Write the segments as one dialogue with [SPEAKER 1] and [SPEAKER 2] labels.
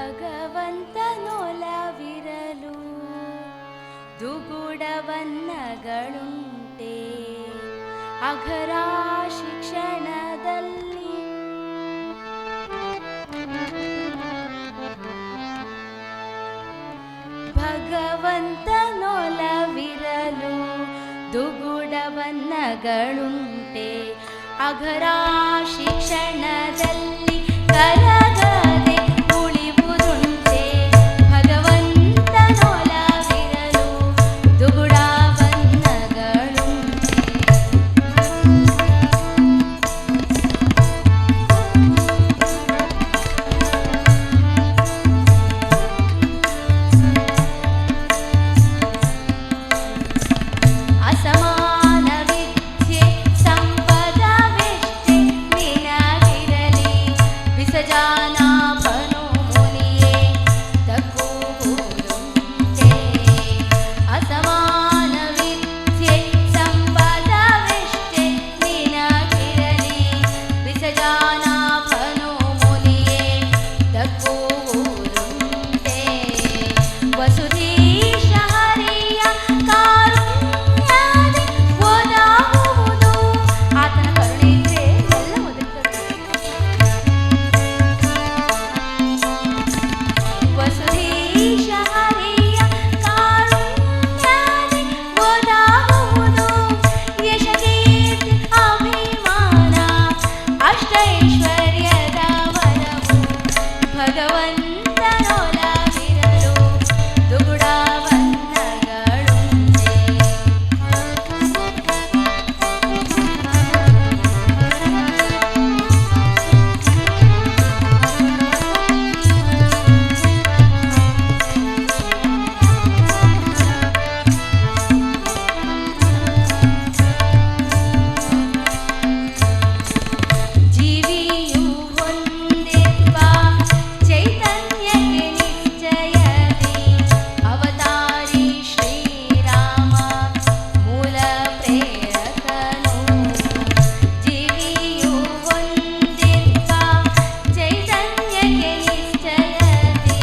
[SPEAKER 1] ಭಗವಂತನೊಲವಿರಲು ದುಗುಡವನ್ನಗಳುಂಟೆ ಅಘರ ಶಿಕ್ಷಣದಲ್ಲಿ. ಭಗವಂತನೊಲವಿರಲು ದುಗುಡವನ್ನಗಳುಂಟೆ ಅಘರ ಶಿಕ್ಷಣದಲ್ಲಿ ಕರಗದೆ ಉಳಿವುದುಂಟೆ. ಭಗವಂತನೊಲವಿರಲು ದುಗುಡವನ್ನಗಳುಂಟೆ. ಅಸಮಾನ ವಿದ್ಯೆ ಸಂಪದವೆಷ್ಟೇ ನಿನಗಿರಲಿ ವಿಸಜಾನಾಭನು ಮುನಿಯೇ ತಕ್ಕುವುದುಂಟೆ. ಅಸಮಾನ ವಿದ್ಯೆ ಸಂಪದವೆಷ್ಟೇ ನಿನಗಿರಲಿ ವಿಸಜಾನಾಭನು ಮುನಿಯೇ ತಕ್ಕುವುದುಂಟೆ. ವಸುಧೀಶ ಹರಿಯ ಕಾರುಣ್ಯದಿ ಒದಗುವುದು. ಆತನ ಕರುಣೆ ಇದ್ರೆ ಎಲ್ಲ ಒದಗುತ್ತದೆ. ವಸುಧೀಶ ಹರಿಯ ಕಾರುಣ್ಯದಿ ಒದಗುವುದು. ಯಶ ಕೀರ್ತಿ ಅಭಿಮಾನ ಅಷ್ಟೈಶ್ವರ್ಯದ ವರವು. ಭಗವಂತನೊಲವಿರಲು ದುಗುಡವನ್ನಗಳುಂಟೆ. ಜೀವಿಯು ಹೊಂದಿರುವ ಚೈತನ್ಯಕ್ಕೆ ನಿಶ್ಚಯದಿ ಅವತಾರಿ ಶ್ರೀರಾಮ ಮೂಲ ಪ್ರೇರಕನು. ಜೀವಿಯು ಹೊಂದಿರುವ ಚೈತನ್ಯಕ್ಕೆ ನಿಶ್ಚಯದಿ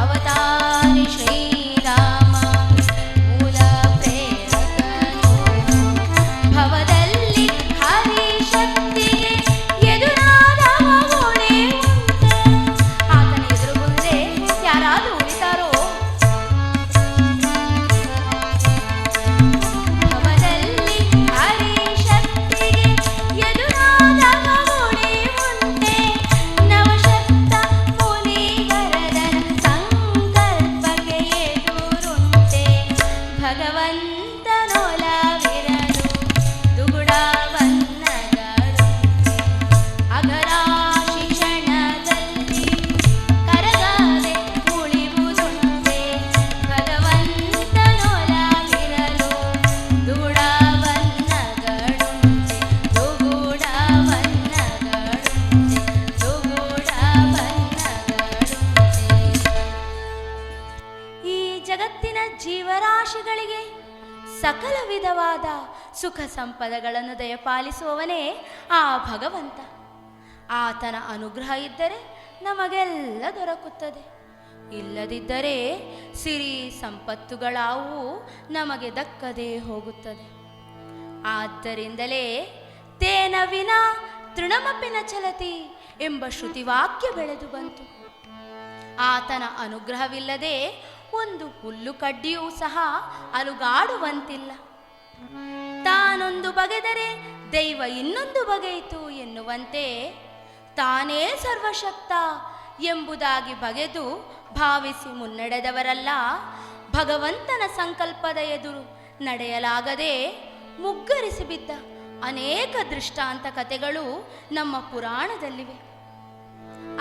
[SPEAKER 1] ಅವತಾರಿ ಶ್ರೀರಾಮ ಮೂಲ ಪ್ರೇರಕನು. ಭವದಲ್ಲಿ ಹರಿಶಕ್ತಿಗೆ ಎದುರಾದವ ಗುಣೆ ಉಂಟೆ. ಆತನ ಎದುರು ಮುಂದೆ ಯಾರಾದರೂ ಉಳಿತಾರೋ? ಭವದಲ್ಲಿ ಹರಿಶಕ್ತಿಗೆ ಎದುರಾದವ ಗುಣೆ ಉಂಟೆ. ನವಶಕ್ತ ಮುನಿವರದನ ಸಂಕಲ್ಪಕ್ಕೆ ಎದುರುಂಟೆ. ಭಗವಂತನೊಲವಿರಲು ದುಗುಡವನ್ನಗಳುಂಟೆ. ಅಘರ ಶಿಕ್ಷಣದಲ್ಲಿ ಕರಗದೆ ಉಳಿವುದುಂಟೆ. ಭಗವಂತನೊಲವಿರಲು ದುಗುಡವನ್ನಗಳುಂಟೆ. ಈ ಜಗತ್ತಿನ ಜೀವರಾಶಿಗಳಿಗೆ ಸಕಲ ವಿಧವಾದ ಸುಖ ಸಂಪದಗಳನ್ನು ದಯಪಾಲಿಸುವವನೇ ಆ ಭಗವಂತ. ಆತನ ಅನುಗ್ರಹ ಇದ್ದರೆ ನಮಗೆಲ್ಲ ದೊರಕುತ್ತದೆ. ಇಲ್ಲದಿದ್ದರೆ ಸಿರಿ ಸಂಪತ್ತುಗಳಾವು ನಮಗೆ ದಕ್ಕದೇ ಹೋಗುತ್ತದೆ. ಆದ್ದರಿಂದಲೇ ತೇನ ವಿನಾ ತೃಣಮಪಿನ ಚಲತಿ ಎಂಬ ಶ್ರುತಿವಾಕ್ಯ ಬೆಳೆದು ಬಂತು. ಆತನ ಅನುಗ್ರಹವಿಲ್ಲದೆ ಒಂದು ಹುಲ್ಲು ಕಡ್ಡಿಯೂ ಸಹ ಅಲುಗಾಡುವಂತಿಲ್ಲ. ತಾನೊಂದು ಬಗೆದರೆ ದೈವ ಇನ್ನೊಂದು ಬಗೆಯಿತು ಎನ್ನುವಂತೆ ತಾನೇ ಸರ್ವಶಕ್ತ ಎಂಬುದಾಗಿ ಬಗೆದು ಭಾವಿಸಿ ಮುನ್ನಡೆದವರಲ್ಲ ಭಗವಂತನ ಸಂಕಲ್ಪದ ಎದುರು ನಡೆಯಲಾಗದೆ ಮುಗ್ಗರಿಸಿ ಬಿದ್ದ ಅನೇಕ ದೃಷ್ಟಾಂತ ಕಥೆಗಳು ನಮ್ಮ ಪುರಾಣದಲ್ಲಿವೆ.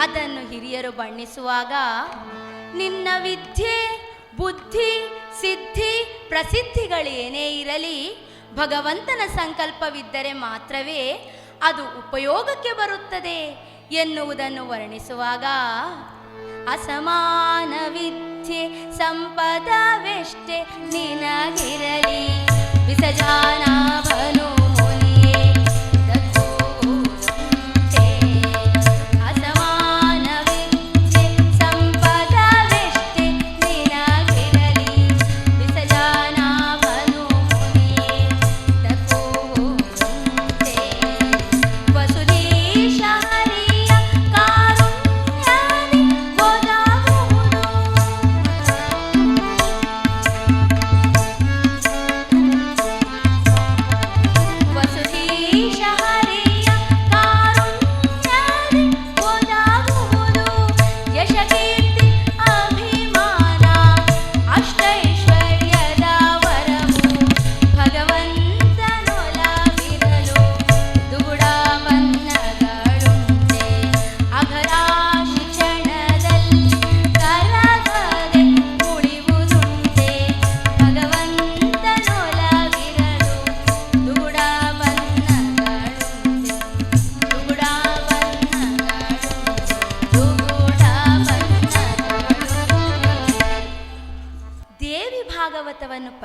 [SPEAKER 1] ಅದನ್ನು ಹಿರಿಯರು ಬಣ್ಣಿಸುವಾಗ ನಿನ್ನ ವಿದ್ಯೆ ಬುದ್ಧಿ ಸಿದ್ಧಿ ಪ್ರಸಿದ್ಧಿಗಳೇನೇ ಇರಲಿ ಭಗವಂತನ ಸಂಕಲ್ಪವಿದ್ದರೆ ಮಾತ್ರವೇ ಅದು ಉಪಯೋಗಕ್ಕೆ ಬರುತ್ತದೆ ಎನ್ನುವುದನ್ನು ವರ್ಣಿಸುವಾಗ ಅಸಮಾನ ವಿದ್ಯೆ ಸಂಪದವೆಷ್ಟೇ ನಿನಗಿರಲಿ ವಿಸಜಾನಾಭನು ಮುನಿಯೇ ತಕ್ಕುವುದುಂಟೆ. ಅಸಮಾನ ವಿದ್ಯೆ ಸಂಪದ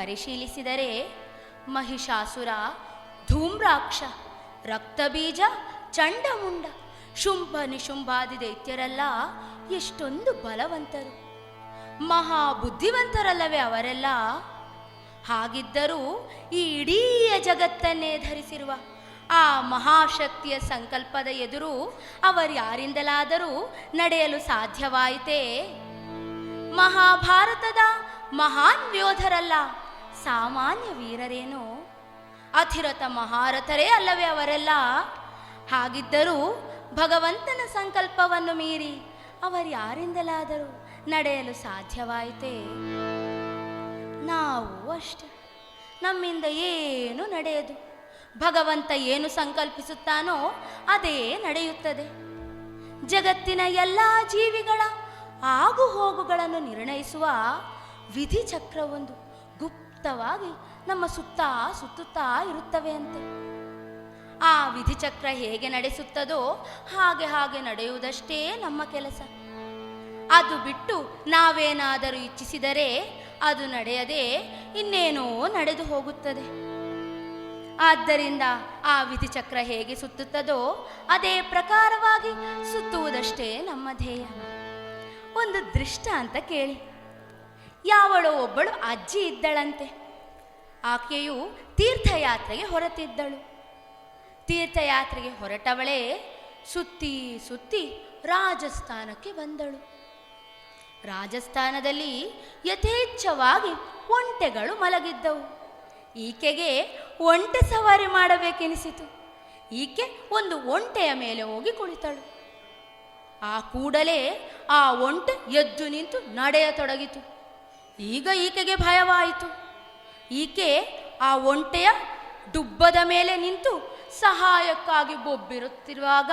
[SPEAKER 1] ಪರಿಶೀಲಿಸಿದರೆ ಮಹಿಷಾಸುರ, ಧೂಮ್ರಾಕ್ಷ, ರಕ್ತಬೀಜ, ಚಂಡಮುಂಡ, ಶುಂಭ ನಿಶುಂಭಾದಿ ದೈತ್ಯರೆಲ್ಲ ಎಷ್ಟೊಂದು ಬಲವಂತರು, ಮಹಾ ಬುದ್ಧಿವಂತರಲ್ಲವೇ ಅವರೆಲ್ಲ. ಹಾಗಿದ್ದರೂ ಈ ಇಡೀ ಜಗತ್ತನ್ನೇ ಧರಿಸಿರುವ ಆ ಮಹಾಶಕ್ತಿಯ ಸಂಕಲ್ಪದ ಎದುರು ಅವರ್ಯಾರಿಂದಲಾದರೂ ನಡೆಯಲು ಸಾಧ್ಯವಾಯಿತೇ? ಮಹಾಭಾರತದ ಮಹಾನ್ ಯೋಧರಲ್ಲ, ಸಾಮಾನ್ಯ ವೀರರೇನೋ, ಅಧಿರಥ ಮಹಾರಥರೇ ಅಲ್ಲವೇ ಅವರೆಲ್ಲ. ಹಾಗಿದ್ದರೂ ಭಗವಂತನ ಸಂಕಲ್ಪವನ್ನು ಮೀರಿ ಅವರ್ಯಾರಿಂದಲಾದರೂ ನಡೆಯಲು ಸಾಧ್ಯವಾಯಿತೇ? ನಾವು ಅಷ್ಟೆ, ನಮ್ಮಿಂದ ಏನು ನಡೆಯದು. ಭಗವಂತ ಏನು ಸಂಕಲ್ಪಿಸುತ್ತಾನೋ ಅದೇ ನಡೆಯುತ್ತದೆ. ಜಗತ್ತಿನ ಎಲ್ಲ ಜೀವಿಗಳ ಆಗು ಹೋಗುಗಳನ್ನು ನಿರ್ಣಯಿಸುವ ವಿಧಿ ಚಕ್ರವೊಂದು ಗುಪ್ತವಾಗಿ ನಮ್ಮ ಸುತ್ತ ಸುತ್ತುತ್ತಾ ಇರುತ್ತವೆ ಅಂತೆ. ಆ ವಿಧಿಚಕ್ರ ಹೇಗೆ ನಡೆಸುತ್ತದೋ ಹಾಗೆ ನಡೆಯುವುದಷ್ಟೇ ನಮ್ಮ ಕೆಲಸ. ಅದು ಬಿಟ್ಟು ನಾವೇನಾದರೂ ಇಚ್ಛಿಸಿದರೆ ಅದು ನಡೆಯದೆ ಇನ್ನೇನೋ ನಡೆದು ಹೋಗುತ್ತದೆ. ಆದ್ದರಿಂದ ಆ ವಿಧಿಚಕ್ರ ಹೇಗೆ ಸುತ್ತುತ್ತದೋ ಅದೇ ಪ್ರಕಾರವಾಗಿ ಸುತ್ತುವುದಷ್ಟೇ ನಮ್ಮ ಧ್ಯೇಯ. ಒಂದು ದೃಷ್ಟಾಂತ ಕೇಳಿ. ಯಾವಳೋ ಒಬ್ಬಳು ಅಜ್ಜಿ ಇದ್ದಳಂತೆ. ಆಕೆಯು ತೀರ್ಥಯಾತ್ರೆಗೆ ಹೊರಟಿದ್ದಳು. ತೀರ್ಥಯಾತ್ರೆಗೆ ಹೊರಟವಳೇ ಸುತ್ತಿ ಸುತ್ತಿ ರಾಜಸ್ಥಾನಕ್ಕೆ ಬಂದಳು. ರಾಜಸ್ಥಾನದಲ್ಲಿ ಯಥೇಚ್ಛವಾಗಿ ಒಂಟೆಗಳು ಮಲಗಿದ್ದವು. ಈಕೆಗೆ ಒಂಟೆ ಸವಾರಿ ಮಾಡಬೇಕೆನಿಸಿತು. ಈಕೆ ಒಂದು ಒಂಟೆಯ ಮೇಲೆ ಹೋಗಿ ಕುಳಿತಳು. ಆ ಕೂಡಲೇ ಆ ಒಂಟೆ ಎದ್ದು ನಿಂತು ನಡೆಯತೊಡಗಿತು. ಈಗ ಈಕೆಗೆ ಭಯವಾಯಿತು. ಈಕೆ ಆ ಒಂಟೆಯ ಡುಬ್ಬದ ಮೇಲೆ ನಿಂತು ಸಹಾಯಕ್ಕಾಗಿ ಬೊಬ್ಬಿರುತ್ತಿರುವಾಗ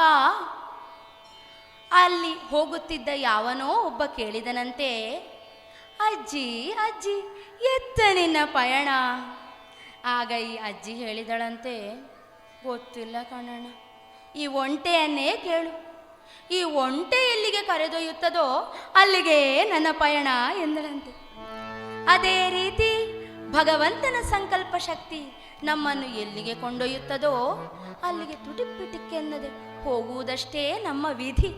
[SPEAKER 1] ಅಲ್ಲಿ ಹೋಗುತ್ತಿದ್ದ ಯಾವನೋ ಒಬ್ಬ ಕೇಳಿದನಂತೆ, ಅಜ್ಜಿ ಅಜ್ಜಿ, ಎತ್ತ ನಿನ್ನ ಪಯಣ. ಆಗ ಈ ಅಜ್ಜಿ ಹೇಳಿದಳಂತೆ, ಗೊತ್ತಿಲ್ಲ ಕಣಣ್ಣ, ಈ ಒಂಟೆಯನ್ನೇ ಕೇಳು. ಈ ಒಂಟೆ ಎಲ್ಲಿಗೆ ಕರೆದೊಯ್ಯುತ್ತದೋ ಅಲ್ಲಿಗೆ ನನ್ನ ಪಯಣ ಎಂದಳಂತೆ. ಅದೇ ರೀತಿ ಭಗವಂತನ ಸಂಕಲ್ಪ ಶಕ್ತಿ ನಮ್ಮನ್ನು ಎಲ್ಲಿಗೆ ಕೊಂಡೊಯ್ಯುತ್ತದೋ ಅಲ್ಲಿಗೆ ತುಟಿಪಿಟಿಕ್ಕೆನ್ನದೆ ಹೋಗುವುದಷ್ಟೇ ನಮ್ಮ ವಿಧಿ.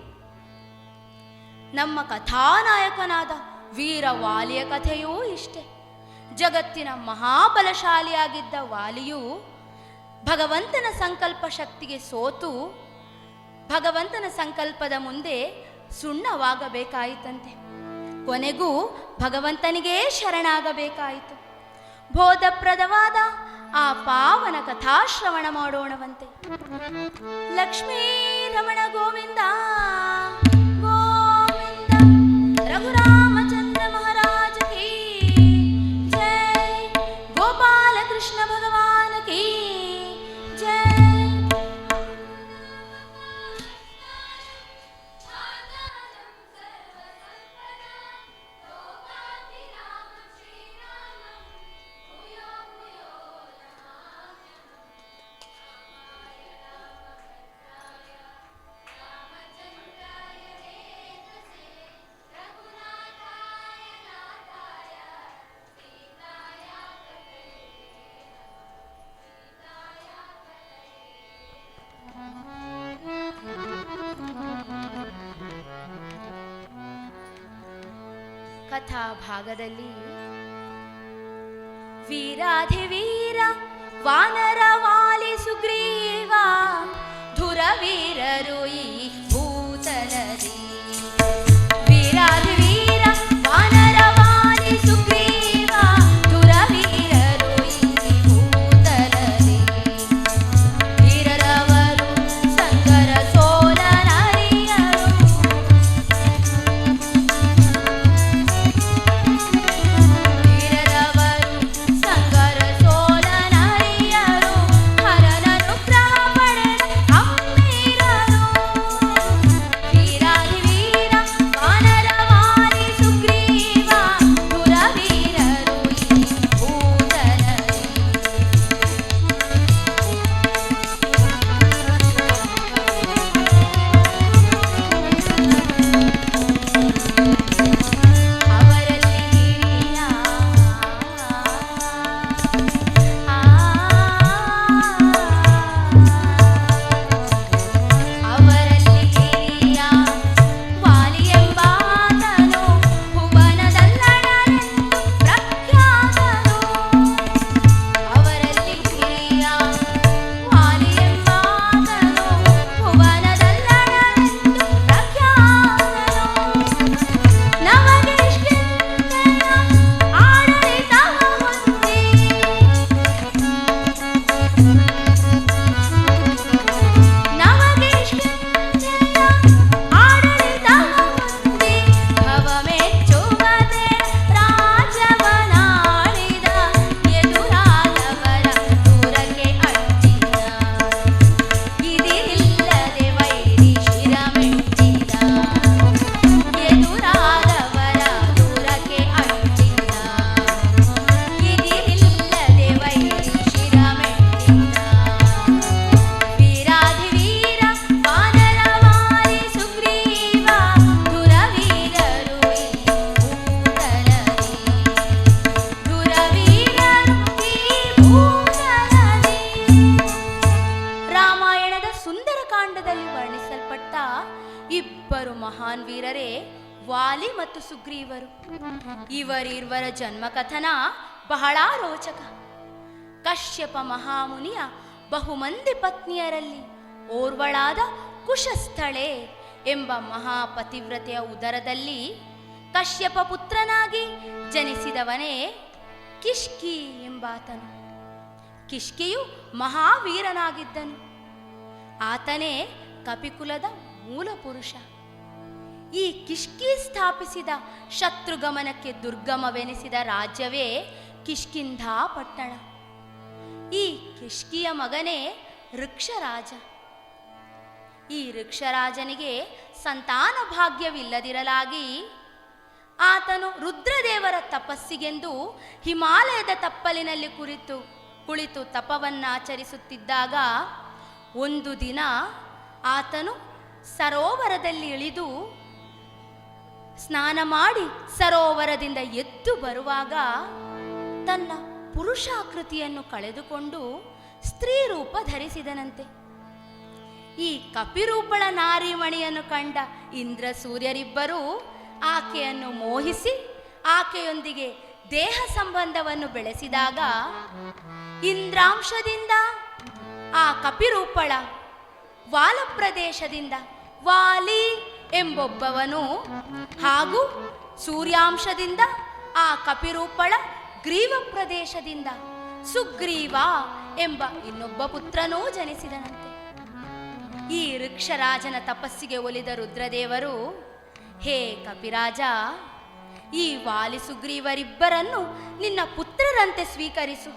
[SPEAKER 1] ನಮ್ಮ ಕಥಾನಾಯಕನಾದ ವೀರವಾಲಿಯ ಕಥೆಯೂ ಇಷ್ಟೆ. ಜಗತ್ತಿನ ಮಹಾಬಲಶಾಲಿಯಾಗಿದ್ದ ವಾಲಿಯು ಭಗವಂತನ ಸಂಕಲ್ಪ ಶಕ್ತಿಗೆ ಸೋತು ಭಗವಂತನ ಸಂಕಲ್ಪದ ಮುಂದೆ ಸುಣ್ಣವಾಗಬೇಕಾಯಿತಂತೆ. ಕೊನೆಗೂ ಭಗವಂತನಿಗೇ ಶರಣಾಗಬೇಕಾಯಿತು. ಬೋಧಪ್ರದವಾದ ಆ ಪಾವನ ಕಥಾಶ್ರವಣ ಮಾಡೋಣವಂತೆ. ಲಕ್ಷ್ಮೀ ರಮಣ ಗೋವಿಂದ ಗೋವಿಂದ, ರಘುರಾಮಚಂದ್ರ ಮಹಾರಾಜ ಕೀ ಜೈ, ಗೋಪಾಲಕೃಷ್ಣ ಭಗವಾನ ಕೀ ಜೈ. ಕಥಾ ಭಾಗದಲ್ಲಿ ವೀರಾಧಿವೀರ ವಾನರ ವಾಲಿ ಸುಗ್ರೀವ ಧುರವೀರರು ಈ ಭೂತಲದಿ. ವೀರಾಧಿವೀರ ವಾನರ ವಾಲಿ ಸುಗ್ರೀವ ಧುರವೀರರು ಈ ಭೂತಲದಿ. ವೀರರವರು ಸಂಗರ ಸೋಲ ನರಿಯರು, ಹರನನು ಗ್ರಹ ಪಡೆದ ಅಮ್ಮೀರರು. ಮಹಾನ್ ವೀರರೇ ವಾಲಿ ಮತ್ತು ಸುಗ್ರೀವರು. ಇವರಿರುವರ ಜನ್ಮಕಥನ ಬಹಳ ರೋಚಕ. ಕಶ್ಯಪ ಮಹಾಮುನಿಯ ಬಹುಮಂದಿ ಪತ್ನಿಯರಲ್ಲಿ ಓರ್ವಳಾದ ಕುಶಸ್ಥಳೆ ಎಂಬ ಮಹಾಪತಿವ್ರತೆಯ ಉದರದಲ್ಲಿ ಕಶ್ಯಪ ಪುತ್ರನಾಗಿ ಜನಿಸಿದವನೇ ಕಿಷ್ಕಿ ಎಂಬಾತನು. ಕಿಷ್ಕಿಯು ಮಹಾವೀರನಾಗಿದ್ದನು. ಆತನೇ ಕಪಿಕುಲದ ಮೂಲ ಪುರುಷ. ಈ ಕಿಷ್ಕಿ ಸ್ಥಾಪಿಸಿದ ಶತ್ರುಗಮನಕ್ಕೆ ದುರ್ಗಮವೆನಿಸಿದ ರಾಜ್ಯವೇ ಕಿಷ್ಕಿಂಧಾ ಪಟ್ಟಣ. ಈ ಕಿಷ್ಕಿಯ ಮಗನೇ ಋಕ್ಷರಾಜ. ಈ ಋಕ್ಷರಾಜನಿಗೆ ಸಂತಾನ ಭಾಗ್ಯವಿಲ್ಲದಿರಲಾಗಿ ಆತನು ರುದ್ರದೇವರ ತಪಸ್ಸಿಗೆಂದು ಹಿಮಾಲಯದ ತಪ್ಪಲಿನಲ್ಲಿ ಕುಳಿತು ತಪವನ್ನಾಚರಿಸುತ್ತಿದ್ದಾಗ ಒಂದು ದಿನ ಆತನು ಸರೋವರದಲ್ಲಿ ಇಳಿದು ಸ್ನಾನ ಮಾಡಿ ಸರೋವರದಿಂದ ಎದ್ದು ಬರುವಾಗ ತನ್ನ ಪುರುಷಾಕೃತಿಯನ್ನು ಕಳೆದುಕೊಂಡು ಸ್ತ್ರೀ ರೂಪ ಧರಿಸಿದನಂತೆ. ಈ ಕಪಿರೂಪಳ ನಾರಿಮಣಿಯನ್ನು ಕಂಡ ಇಂದ್ರ ಸೂರ್ಯರಿಬ್ಬರೂ ಆಕೆಯನ್ನು ಮೋಹಿಸಿ ಆಕೆಯೊಂದಿಗೆ ದೇಹ ಸಂಬಂಧವನ್ನು ಬೆಳೆಸಿದಾಗ ಇಂದ್ರಾಂಶದಿಂದ ಆ ಕಪಿರೂಪಳ ವಾಲಪ್ರದೇಶದಿಂದ ವಾಲಿ ಎಂಬೊಬ್ಬವನು ಹಾಗೂ ಸೂರ್ಯಾಂಶದಿಂದ ಆ ಕಪಿರೂಪಳ ಗ್ರೀವ ಪ್ರದೇಶದಿಂದ ಸುಗ್ರೀವ ಎಂಬ ಇನ್ನೊಬ್ಬ ಪುತ್ರನೂ ಜನಿಸಿದನಂತೆ. ಈ ಋಕ್ಷರಾಜನ ತಪಸ್ಸಿಗೆ ಒಲಿದ ರುದ್ರದೇವರು, ಹೇ ಕಪಿರಾಜ, ಈ ವಾಲಿ ಸುಗ್ರೀವರಿಬ್ಬರನ್ನು ನಿನ್ನ ಪುತ್ರರಂತೆ ಸ್ವೀಕರಿಸು.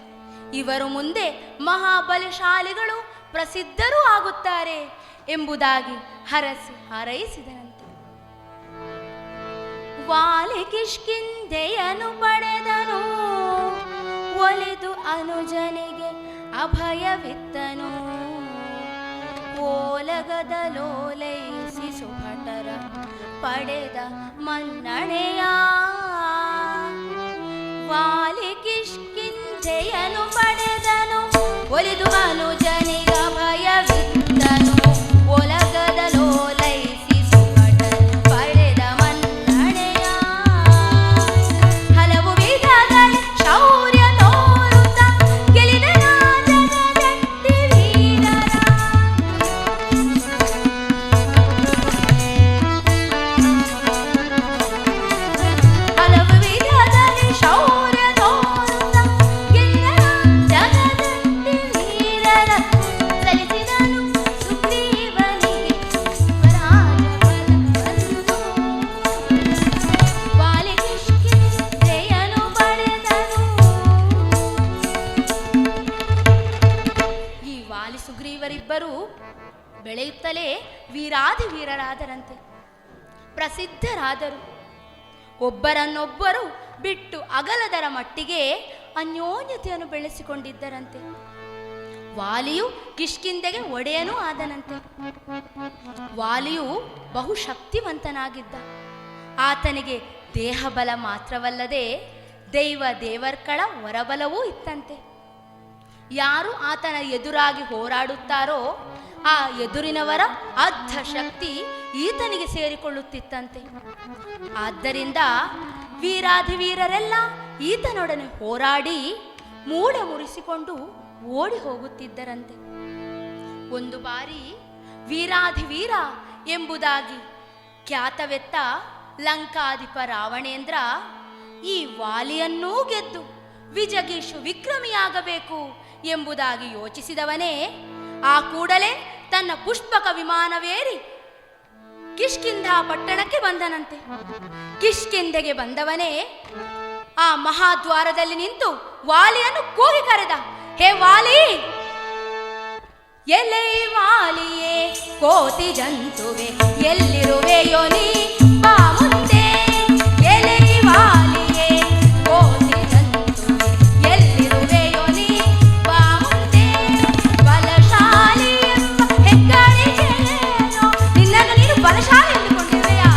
[SPEAKER 1] ಇವರು ಮುಂದೆ ಮಹಾಬಲಶಾಲಿಗಳು ಪ್ರಸಿದ್ಧರೂ ಆಗುತ್ತಾರೆ ಎಂಬುದಾಗಿ ಹರಸಿ ಹಾರೈಸಿದನಂತೆ. ವಾಲಿ ಕಿಷ್ಕಿಂಧೆಯನ್ನು ಪಡೆದನು, ಒಲಿದು ಅನುಜನಿಗೆ ಅಭಯವಿತ್ತನು. ಓಲಗದಲೋಲೈಸಿ ಸುಭಟರ ಪಡೆದ ಮನ್ನಣೆಯ. ವಾಲಿ ಕಿಷ್ಕಿಂಧೆಯನ್ನು ಪಡೆದನು, ಒಲಿದು ಅನುಜನಿಗೆ ಅಭಯವಿತ್ತನು. ಓಲಗದಲೋಲೈಸಿ ಸುಭಟರ ಪಡೆದ ಮನ್ನಣೆಯ. ಹಲವು ವಿಧಗಳ ಶೌರ್ಯ ತೋರುತ್ತ ಗೆಲಿದ ರಾಜಗದಟ್ಟಿ ವೀರರ. ಹಲವು ವಿಧದಲ್ಲಿ ಶೌರ್ಯ ತೋರುತ್ತ ಗೆಲಿದ ರಾಜಗದಟ್ಟಿ ವೀರರ. ಸಲ್ಲಿಸಿದನು ಸುಗ್ರೀವನಿಗೆ ಸ್ವರಾಜಬಲವನ್ನು. ವಾಲಿ ಕಿಷ್ಕಿಂಧೆಯನ್ನು ಪಡೆದನು. ಈ ವಾಲಿ ಸುಗ್ರೀವರಿಬ್ಬರು ಬೆಳೆಯುತ್ತಲೇ ವೀರಾಧಿ ವೀರರಾದರಂತೆ, ಪ್ರಸಿದ್ಧರಾದರು. ಒಬ್ಬರನ್ನೊಬ್ಬರು ಬಿಟ್ಟು ಅಗಲದರ ಮಟ್ಟಿಗೆ ಅನ್ಯೋನ್ಯತೆಯನ್ನು ಬೆಳೆಸಿಕೊಂಡಿದ್ದರಂತೆ. ವಾಲಿಯು ಕಿಷ್ಕಿಂಧೆಗೆ ಒಡೆಯನೂ ಆದನಂತೆ. ವಾಲಿಯು ಬಹುಶಕ್ತಿವಂತನಾಗಿದ್ದ. ಆತನಿಗೆ ದೇಹಬಲ ಮಾತ್ರವಲ್ಲದೆ ದೈವ ದೇವರ್ಗಳ ವರಬಲವೂ ಇತ್ತಂತೆ. ಯಾರು ಆತನ ಎದುರಾಗಿ ಹೋರಾಡುತ್ತಾರೋ ಆ ಎದುರಿನವರ ಅರ್ಧ ಶಕ್ತಿ ಈತನಿಗೆ ಸೇರಿಕೊಳ್ಳುತ್ತಿತ್ತಂತೆ. ಆದ್ದರಿಂದ ವೀರಾಧಿವೀರರೆಲ್ಲ ಈತನೊಡನೆ ಹೋರಾಡಿ ಮೂಡೆ ಮುರಿಸಿಕೊಂಡು ಓಡಿ ಹೋಗುತ್ತಿದ್ದರಂತೆ. ಒಂದು ಬಾರಿ ವೀರಾಧಿವೀರ ಎಂಬುದಾಗಿ ಖ್ಯಾತವೆತ್ತ ಲಂಕಾಧಿಪ ರಾವಣೇಂದ್ರ ಈ ವಾಲಿಯನ್ನೂ ಗೆದ್ದು ವಿಜಗೀಷು ವಿಕ್ರಮಿಯಾಗಬೇಕು ಎಂಬುದಾಗಿ ಯೋಚಿಸಿದವನೇ ಆ ಕೂಡಲೇ ತನ್ನ ಪುಷ್ಪಕ ವಿಮಾನವೇರಿ ಕಿಷ್ಕಿಂಧಾ ಪಟ್ಟಣಕ್ಕೆ ಬಂದನಂತೆ. ಕಿಷ್ಕಿಂಧೆಗೆ ಬಂದವನೇ ಆ ಮಹಾದ್ವಾರದಲ್ಲಿ ನಿಂತು ವಾಲಿಯನ್ನು ಕೂಗಿ ಕರೆದ, ಹೇ ವಾಲಿ, ಎಲೆ ವಾಲಿಯೇ ಕೋತಿ ಜಂತುವೆ, ಎಲ್ಲಿರುವೆಯೋ ನೀ ಬಾ ಮುಂದೆ. ಎಲೆ ವಾಲಿಯೇ ಕೋತಿ ಜಂತುವೆ, ಎಲ್ಲಿರುವೆಯೋ ನೀ ಬಾ ಮುಂದೆ. ಬಲಶಾಲಿ ಎಂಬ ಹೆಗ್ಗಳಿಕೆಯೇನೋ, ನಿನ್ನನ್ನು ನೀನು ಬಲಶಾಲಿ ಎಂದುಕೊಂಡಿರುವೆಯಾ?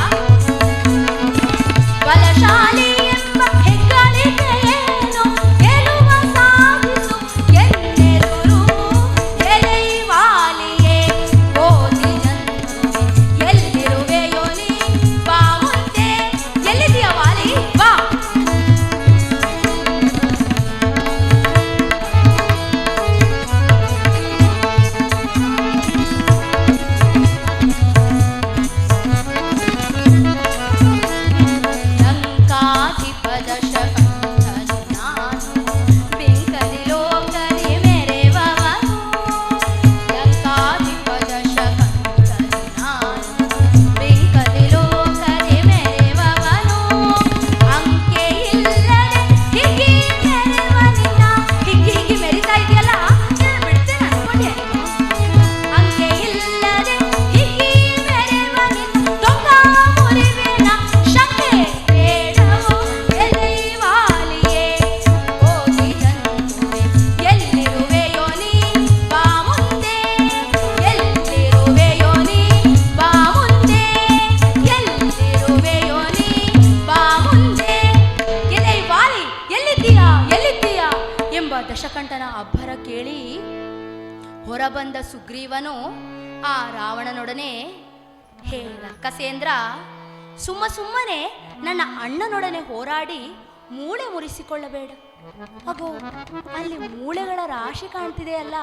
[SPEAKER 1] ಬಲಶಾಲಿ ಎಂಬ ಹೆಗ್ಗಳಿಕೆಯೇನೋ, ಗೆಲುವ ಸಾಧಿಸು ಎನ್ನೆದುರು. ಎಲೆ ವಾಲಿಯೇ ಕೋತಿ ಜಂತುವೆ, ಎಲ್ಲಿರುವೆಯೋ ನೀ ಹೊರಬಂದ ಸುಗ್ರೀವನು ಆ ರಾವಣನೊಡನೆ, ಹೇ ರಕ್ಕಸೇಂದ್ರ, ಸುಮ್ಮನೆ ನನ್ನ ಅಣ್ಣನೊಡನೆ ಹೋರಾಡಿ ಮೂಳೆ ಮುರಿಸಿಕೊಳ್ಳಬೇಡ. ಅಬ್ಬೋ, ಅಲ್ಲಿ ಮೂಳೆಗಳ ರಾಶಿ ಕಾಣ್ತಿದೆಯಲ್ಲ,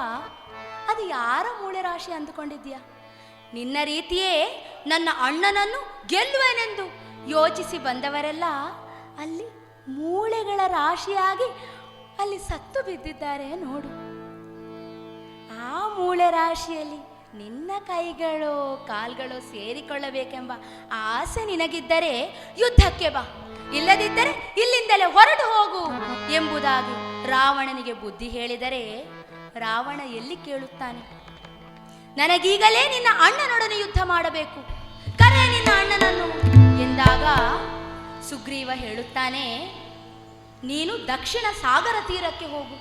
[SPEAKER 1] ಅದು ಯಾರ ಮೂಳೆ ರಾಶಿ ಅಂದುಕೊಂಡಿದ್ಯಾ? ನಿನ್ನ ರೀತಿಯೇ ನನ್ನ ಅಣ್ಣನನ್ನು ಗೆಲ್ಲುವೆನೆಂದು ಯೋಚಿಸಿ ಬಂದವರೆಲ್ಲ ಅಲ್ಲಿ ಮೂಳೆಗಳ ರಾಶಿಯಾಗಿ ಅಲ್ಲಿ ಸತ್ತು ಬಿದ್ದಿದ್ದಾರೆ ನೋಡು. ಆ ಮೂಳೆ ರಾಶಿಯಲ್ಲಿ ನಿನ್ನ ಕೈಗಳು ಕಾಲ್ಗಳು ಸೇರಿಕೊಳ್ಳಬೇಕೆಂಬ ಆಸೆ ನಿನಗಿದ್ದರೆ ಯುದ್ಧಕ್ಕೆ ಬಾ, ಇಲ್ಲದಿದ್ದರೆ ಇಲ್ಲಿಂದಲೇ ಹೊರಟು ಹೋಗು ಎಂಬುದಾಗಿ ರಾವಣನಿಗೆ ಬುದ್ಧಿ ಹೇಳಿದರೆ ರಾವಣ ಎಲ್ಲಿ ಕೇಳುತ್ತಾನೆ? ನನಗೀಗಲೇ ನಿನ್ನ ಅಣ್ಣನೊಡನೆ ಯುದ್ಧ ಮಾಡಬೇಕು, ಕರೆ ನಿನ್ನ ಅಣ್ಣನನ್ನು ಎಂದಾಗ ಸುಗ್ರೀವ ಹೇಳುತ್ತಾನೆ, ನೀನು ದಕ್ಷಿಣ ಸಾಗರ ತೀರಕ್ಕೆ ಹೋಗು,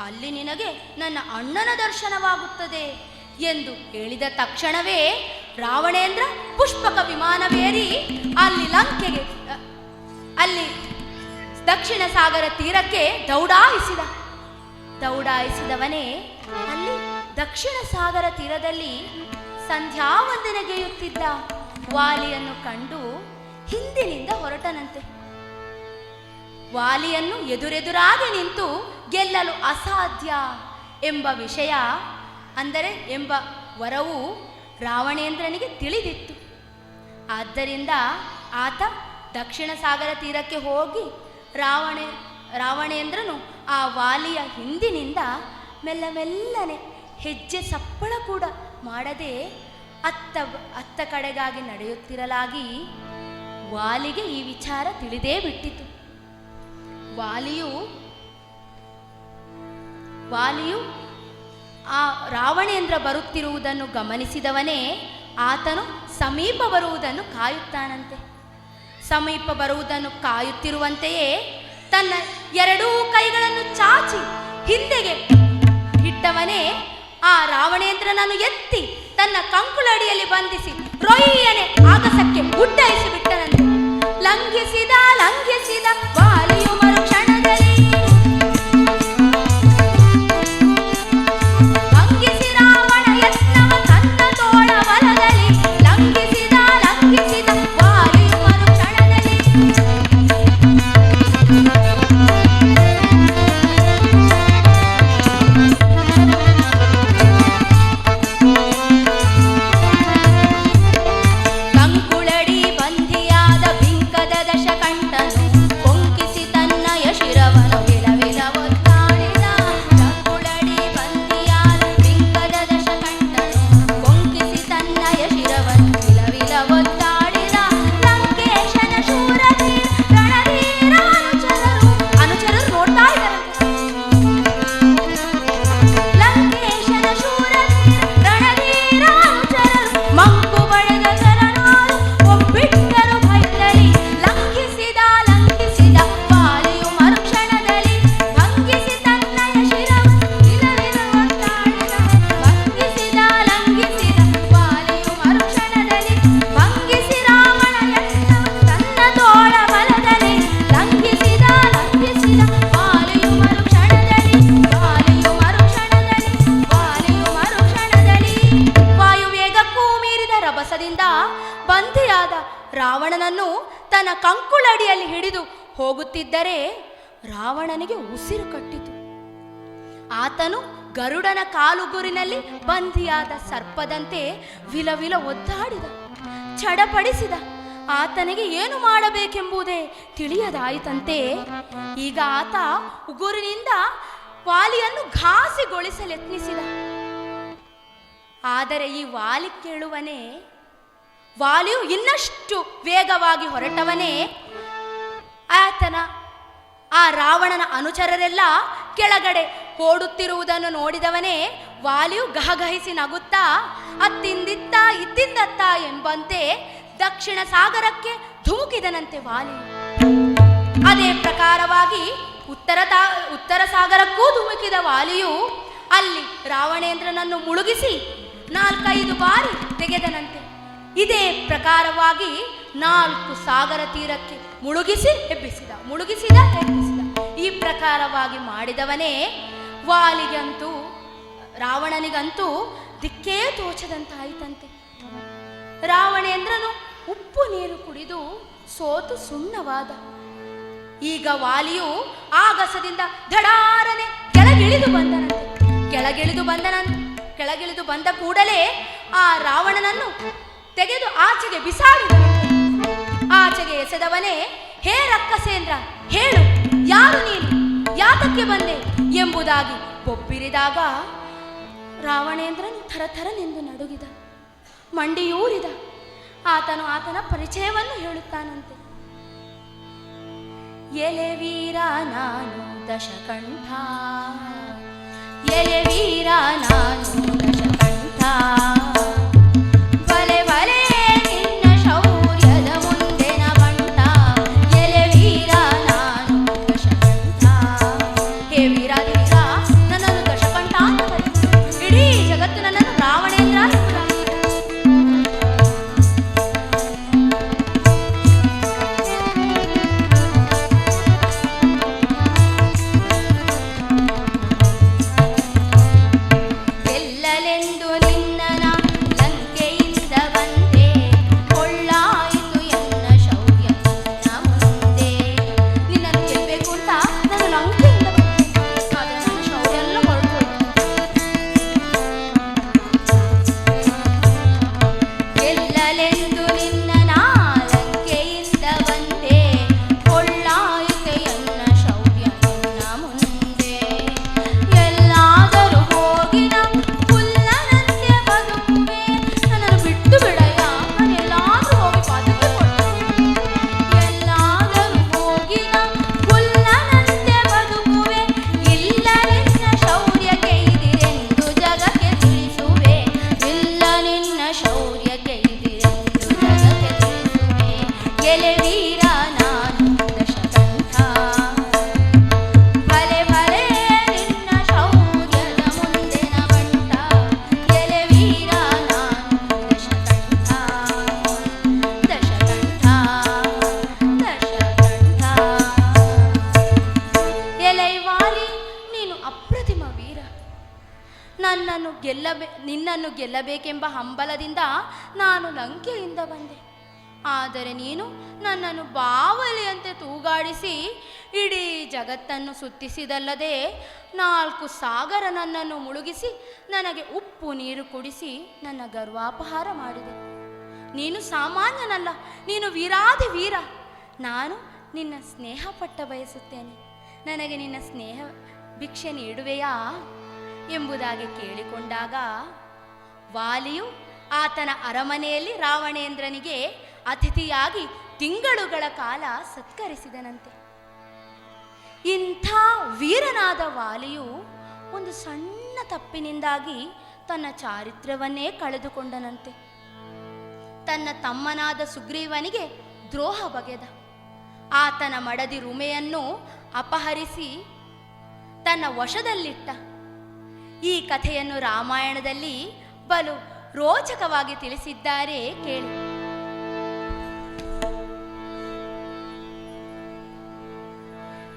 [SPEAKER 1] ಅಲ್ಲಿ ನಿನಗೆ ನನ್ನ ಅಣ್ಣನ ದರ್ಶನವಾಗುತ್ತದೆ ಎಂದು ಹೇಳಿದ ತಕ್ಷಣವೇ ರಾವಣೇಂದ್ರ ಪುಷ್ಪಕ ವಿಮಾನವೇರಿ ಅಲ್ಲಿ ದಕ್ಷಿಣ ಸಾಗರ ತೀರಕ್ಕೆ ದೌಡಾಯಿಸಿದವನೇ ಅಲ್ಲಿ ದಕ್ಷಿಣ ಸಾಗರ ತೀರದಲ್ಲಿ ಸಂಧ್ಯಾವಂದನೆಗೆಯುತ್ತಿದ್ದ ವಾಲಿಯನ್ನು ಕಂಡು ಹಿಂದಿನಿಂದ ಹೊರಟನಂತೆ. ವಾಲಿಯನ್ನು ಎದುರೆದುರಾಗಿ ನಿಂತು ಗೆಲ್ಲಲು ಅಸಾಧ್ಯ ಎಂಬ ವಿಷಯ ಎಂಬ ವರವು ರಾವಣೇಂದ್ರನಿಗೆ ತಿಳಿದಿತ್ತು. ಆದ್ದರಿಂದ ಆತ ದಕ್ಷಿಣ ಸಾಗರ ತೀರಕ್ಕೆ ಹೋಗಿ ರಾವಣೇಂದ್ರನು ಆ ವಾಲಿಯ ಹಿಂದಿನಿಂದ ಮೆಲ್ಲನೆ ಹೆಜ್ಜೆ ಸಪ್ಪಳ ಕೂಡ ಮಾಡದೆ ಅತ್ತ ಕಡೆಗಾಗಿ ನಡೆಯುತ್ತಿರಲಾಗಿ ವಾಲಿಗೆ ಈ ವಿಚಾರ ತಿಳಿದೇ ಬಿಟ್ಟಿತು. ವಾಲಿಯು ಆ ರಾವಣೇಂದ್ರ ಬರುತ್ತಿರುವುದನ್ನು ಗಮನಿಸಿದವನೇ ಆತನು ಸಮೀಪ ಬರುವುದನ್ನು ಕಾಯುತ್ತಾನಂತೆ. ಸಮೀಪ ಬರುವುದನ್ನು ಕಾಯುತ್ತಿರುವಂತೆಯೇ ತನ್ನ ಎರಡೂ ಕೈಗಳನ್ನು ಚಾಚಿ ಹಿಂದೆಗೆ ಇಟ್ಟವನೇ ಆ ರಾವಣೇಂದ್ರನನ್ನು ಎತ್ತಿ ತನ್ನ ಕಂಕುಳಡಿಯಲ್ಲಿ ಬಂಧಿಸಿ ರೊಯ್ಯನೆ ಆಗಸಕ್ಕೆ ಉಡ್ಡಯಿಸಿ ಬಿಟ್ಟನಂತೆ. ಲಂಘಿಸಿದ ವಾಲಿಯು ಮರುಕ್ಷಣದಲ್ಲಿ ಭಂಗಿಸಿ ರಾವಣ ಯತ್ನವ ತನ್ನ ತೋಳ ಬಲದಲ್ಲಿ. ಲಂಘಿಸಿದ ವಾಲಿಯು ಮರುಕ್ಷಣದಲ್ಲಿ ಕಂಕುಳಡಿ ಬಂಧಿಯಾದ ಬಿಂಕದ ದಶಕಂಠನು ಕೊಂಕಿಸಿ ತನ್ನಯ ಶಿರವನು ವಿಲವಿಲ ಒತ್ತಾಡಿದ. ಕಂಕುಳಡಿ ಬಂಧಿಯಾದ ಬಿಂಕದ ದಶಕಂಠನು ಕೊಂಕಿಸಿ ತನ್ನಯ ಶಿರವನು ವಿಲವಿಲ ಒತ್ತಾಡಿದ. ಲಂಕೇಶನ ಶೂರಧೀರ ರಣಧೀರ ಅನುಚರರು ನೋಡ್ತಾ ಇದ್ದಾರೆ. ಲಂಕೇಶನ ಶೂರಧೀರ ರಣಧೀರ ಅನುಚರರು ಮಂಕು ಬಳೆದ ಕರನಾರು ಒಬ್ಬಿಟ್ಟರು ಭಯದಲ್ಲಿ. ಲಂಘಿಸಿದ ವಾಲಿಯು ಮರುಕ್ಷಣದಲ್ಲಿ ಭಂಗಿಸಿ ತನ್ನಯ ಶಿರವನ್ನು ವಿಲವಿಲ ಒತ್ತಾಡಿದ. ಭಂಗಿಸಿದ ವಾಲಿಯು ಮರುಕ್ಷಣದಲ್ಲಿ ಭಂಗಿಸಿ ರಾವಣ ಯತ್ನವ ತನ್ನ ತೋಳ ಬಲದಲ್ಲಿ. ಲಂಘಿಸಿದ ವಾಲಿಯು ಮರುಕ್ಷಣದಲ್ಲಿ ವಾಯುವೇಗಕ್ಕೂ ಮೀರಿದ ರಭಸದಿಂದ ಬಂಧಿಯಾದ ರಾವಣನನ್ನು ತನ್ನ ಕಂಕುಳಡಿಯಲ್ಲಿ ಹಿಡಿದು ಹೋಗುತ್ತಿದ್ದರೆ ರಾವಣನಿಗೆ ಉಸಿರು ಕಟ್ಟಿತು. ಆತನು ಗರುಡನ ಕಾಲುಗುರಿನಲ್ಲಿ ಬಂಧಿಯಾದ ಸರ್ಪದಂತೆ ವಿಲವಿಲ ಒದ್ದಾಡಿದ, ಚಡಪಡಿಸಿದ. ಆತನಿಗೆ ಏನು ಮಾಡಬೇಕೆಂಬುದೇ ತಿಳಿಯದಾಯಿತಂತೆ. ಈಗ ಆತ ಉಗುರಿನಿಂದ ವಾಲಿಯನ್ನು ಘಾಸಿಗೊಳಿಸಲೆತ್ನಿಸಿದ. ಆದರೆ ಈ ವಾಲಿ ಕೇಳುವನೇ, ವಾಲಿಯು ಇನ್ನಷ್ಟು ವೇಗವಾಗಿ ಹೊರಟವನೇ ಆ ರಾವಣನ ಅನುಚರರೆಲ್ಲ ಕೆಳಗಡೆ ಓಡುತ್ತಿರುವುದನ್ನು ನೋಡಿದವನೇ ವಾಲಿಯು ಗಹಗಹಿಸಿ ನಗುತ್ತಾ ಅತ್ತಿಂದಿತ್ತ ಇತ್ತಿಂದತ್ತ ಎಂಬಂತೆ ದಕ್ಷಿಣ ಸಾಗರಕ್ಕೆ ಧುಮುಕಿದನಂತೆ ವಾಲಿ. ಅದೇ ಪ್ರಕಾರವಾಗಿ ಉತ್ತರ ಸಾಗರಕ್ಕೂ ಧುಮುಕಿದ ವಾಲಿಯು ಅಲ್ಲಿ ರಾವಣೇಂದ್ರನನ್ನು ಮುಳುಗಿಸಿ 4-5 ಬಾರಿ ತೆಗೆದನಂತೆ. ಇದೇ ಪ್ರಕಾರವಾಗಿ 4 ಸಾಗರ ತೀರಕ್ಕೆ ಮುಳುಗಿಸಿ ಎಬ್ಬಿಸಿದ. ಈ ಪ್ರಕಾರವಾಗಿ ಮಾಡಿದವನೇ ವಾಲಿಗಂತೂ ರಾವಣನಿಗಂತೂ ದಿಕ್ಕೇ ತೋಚದಂತಾಯಿತಂತೆ. ರಾವಣೇಂದ್ರನು ಉಪ್ಪು ನೀರು ಕುಡಿದು ಸೋತು ಸುಣ್ಣವಾದ. ಈಗ ವಾಲಿಯು ಆಗಸದಿಂದ ಧಡಾರನೆ ಕೆಳಗಿಳಿದು ಬಂದ ಕೂಡಲೇ ಆ ರಾವಣನನ್ನು ತೆಗೆದು ಆಚೆಗೆ ಬಿಸಾಡಿದನಂತೆ. ಆಚೆಗೆ ಎಸೆದವನೇ, ಹೇ ರಕ್ಕಸೇಂದ್ರ, ಹೇಳು, ಯಾರು ನೀನು, ಯಾತಕ್ಕೆ ಬಂದೆ ಎಂಬುದಾಗಿ ಬೊಬ್ಬಿರಿದಾಗ ರಾವಣೇಂದ್ರನು ಥರಥರನೆಂದು ನಡುಗಿದ, ಮಂಡಿಯೂರಿದ. ಆತನ ಪರಿಚಯವನ್ನು ಹೇಳುತ್ತಾನಂತೆ. ಎಲೆ ವೀರ ನಾನು ದಶಕಂಠ, ಎಲೆ ವೀರ ನಾನು ದಶಕಂಠ, ಬಲೆ ಬಲೆ ನಿನ್ನ ಶೌರ್ಯದ ಮುಂದೆನ ಬಂಟ, ಎಲೆ ವೀರ ನಾನು ದಶಕಂಠ. ಹೇ ವೀರಾದಿವೀರ, ನನ್ನನ್ನು ದಶಕಂಠ ಅಂತ ಕರೆಯುತ್ತಾರೆ. ಇಡೀ ಜಗತ್ತು ನನ್ನನ್ನು ರಾವಣೇಂದ್ರ ಎಂಬುದಾಗಿ. ನಿನ್ನನ್ನು ಗೆಲ್ಲಬೇಕೆಂಬ ಹಂಬಲದಿಂದ ನಾನು ಲಂಕೆಯಿಂದ ಬಂದೆ. ಆದರೆ ನೀನು ನನ್ನನ್ನು ಬಾವಲಿಯಂತೆ ತೂಗಾಡಿಸಿ ಇಡೀ ಜಗತ್ತನ್ನು ಸುತ್ತಿಸಿದಲ್ಲದೆ 4 ಸಾಗರ ನನ್ನನ್ನು ಮುಳುಗಿಸಿ ನನಗೆ ಉಪ್ಪು ನೀರು ಕುಡಿಸಿ ನನ್ನ ಗರ್ವಾಪಹಾರ ಮಾಡಿದೆ. ನೀನು ಸಾಮಾನ್ಯನಲ್ಲ, ನೀನು ವೀರಾದಿ ವೀರ. ನಾನು ನಿನ್ನ ಸ್ನೇಹ ಪಟ್ಟ ಬಯಸುತ್ತೇನೆ. ನನಗೆ ನಿನ್ನ ಸ್ನೇಹ ಭಿಕ್ಷೆ ನೀಡುವೆಯಾ ಎಂಬುದಾಗಿ ಕೇಳಿಕೊಂಡಾಗ ವಾಲಿಯು ಆತನ ಅರಮನೆಯಲ್ಲಿ ರಾವಣೇಂದ್ರನಿಗೆ ಅತಿಥಿಯಾಗಿ ತಿಂಗಳುಗಳ ಕಾಲ ಸತ್ಕರಿಸಿದನಂತೆ. ಇಂಥ ವೀರನಾದ ವಾಲಿಯು ಒಂದು ಸಣ್ಣ ತಪ್ಪಿನಿಂದಾಗಿ ತನ್ನ ಚಾರಿತ್ರ್ಯವನ್ನೇ ಕಳೆದುಕೊಂಡನಂತೆ. ತನ್ನ ತಮ್ಮನಾದ ಸುಗ್ರೀವನಿಗೆ ದ್ರೋಹ ಬಗೆದ. ಆತನ ಮಡದಿ ರುಮೆಯನ್ನು ಅಪಹರಿಸಿ ತನ್ನ ವಶದಲ್ಲಿಟ್ಟ. ಈ ಕಥೆಯನ್ನು ರಾಮಾಯಣದಲ್ಲಿ ಬಲು ರೋಚಕವಾಗಿ ತಿಳಿಸಿದ್ದಾರೆ, ಕೇಳಿ.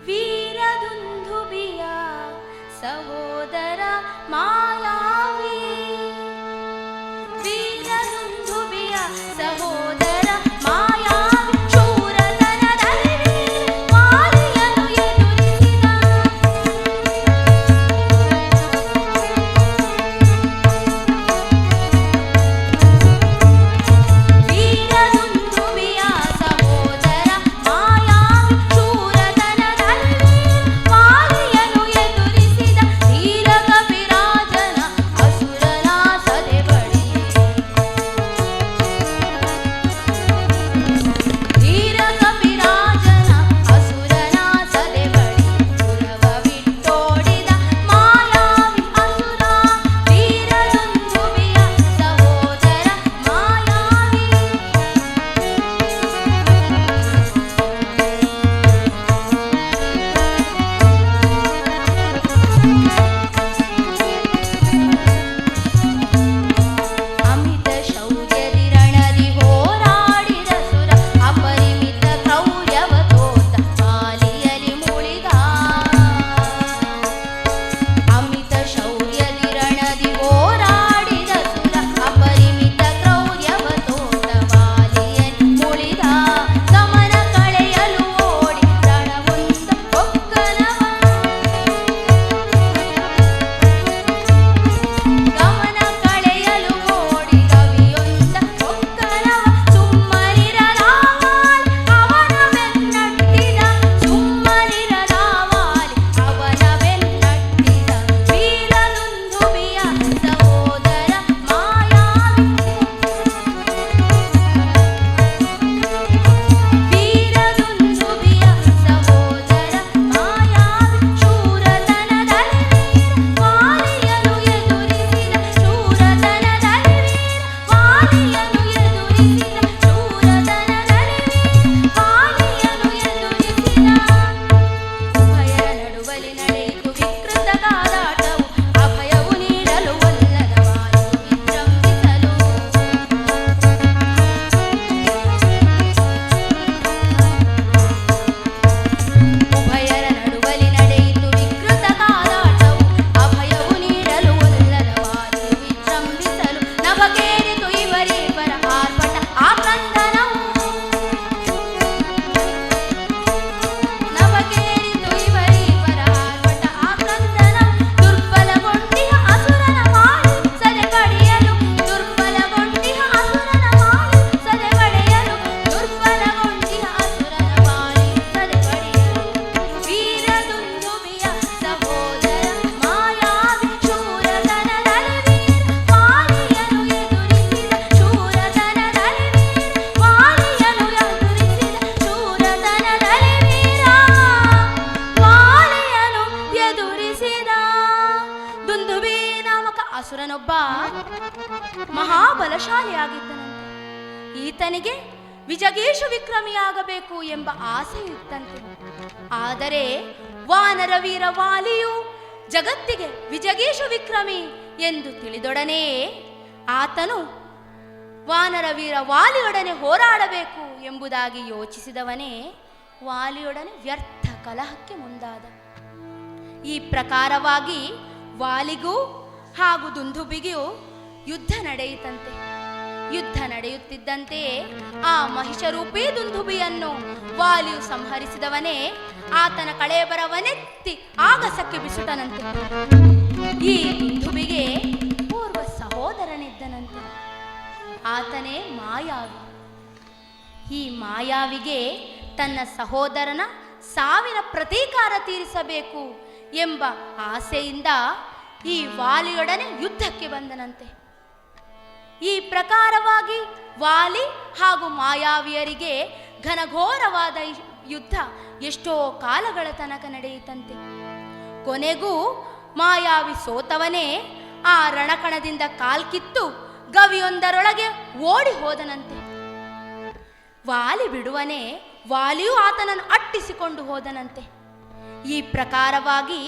[SPEAKER 1] ವೀರದುಂದುಬಿಯ ಸಹೋದರ ಮಾಯಾವಿ, ವೀರದುಂದುಬಿಯ ಸಹೋದರ ಮಾಯಾವಿ, ಶೂರತನದಲ್ಲಿ ವಾಲಿಯನ್ನು ಎದುರಿಸಿದ. ವೀರದುಂದುಬಿಯ ಸಹೋದರ ಮಾಯಾವಿ, ಶೂರತನದಲ್ಲಿ ವಾಲಿಯನ್ನು ಎದುರಿಸಿದ. ಅಸುರನೊಬ್ಬ ಮಹಾಬಲಶಾಲಿಯಾಗಿದ್ದನಂತೆ. ಈತನಿಗೆ ವಿಜಗೇಶ ವಿಕ್ರಮಿಯಾಗಬೇಕು ಎಂಬ ಆಸೆ ಇತ್ತಂತೆ. ಆದರೆ ವಾನರ ವೀರ ವಾಲಿಯು ಜಗತ್ತಿಗೆ ವಿಜಗೇಶ ವಿಕ್ರಮಿ ಎಂದು ತಿಳಿದೊಡನೆ ಆತನು ವಾನರ ವೀರ ವಾಲಿಯೊಡನೆ ಹೋರಾಡಬೇಕು ಎಂಬುದಾಗಿ ಯೋಚಿಸಿದವನೇ ವಾಲಿಯೊಡನೆ ವ್ಯರ್ಥ ಕಲಹಕ್ಕೆ ಮುಂದಾದ. ಈ ಪ್ರಕಾರವಾಗಿ ವಾಲಿಗೂ ಹಾಗೂ ದುಂದುಭಿಗೂ ಯುದ್ಧ ನಡೆಯಿತಂತೆ. ಯುದ್ಧ ನಡೆಯುತ್ತಿದ್ದಂತೆಯೇ ಆ ಮಹಿಷರೂಪಿ ದುಂದುಭಿಯನ್ನು ವಾಲಿಯು ಸಂಹರಿಸಿದವನೇ ಆತನ ಕಳೇಬರವನೆತ್ತಿ ಆಗಸಕ್ಕೆ ಬಿಸುಟನಂತೆ. ಈ ದುಂದುಭಿಗೆ ಪೂರ್ವ ಸಹೋದರನಿದ್ದನಂತೆ. ಆತನೇ ಮಾಯಾವಿ. ಈ ಮಾಯಾವಿಗೆ ತನ್ನ ಸಹೋದರನ ಸಾವಿನ ಪ್ರತೀಕಾರ ತೀರಿಸಬೇಕು ಎಂಬ ಆಸೆಯಿಂದ ಈ ವಾಲಿಯೊಡನೆ ಯುದ್ಧಕ್ಕೆ ಬಂದನಂತೆ. ಈ ಪ್ರಕಾರವಾಗಿ ವಾಲಿ ಹಾಗೂ ಮಾಯಾವಿಯರಿಗೆ ಘನಘೋರವಾದ ಯುದ್ಧ ಎಷ್ಟೋ ಕಾಲಗಳ ತನಕ ನಡೆಯಿತಂತೆ. ಕೊನೆಗೂ ಮಾಯಾವಿ ಸೋತವನೇ ಆ ರಣಕಣದಿಂದ ಕಾಲ್ಕಿತ್ತು ಗವಿಯೊಂದರೊಳಗೆ ಓಡಿ ಹೋದನಂತೆ. ವಾಲಿ ಬಿಡುವನೇ ವಾಲಿಯೂ ಆತನನ್ನು ಅಟ್ಟಿಸಿಕೊಂಡು ಹೋದನಂತೆ. ಈ ಪ್ರಕಾರವಾಗಿ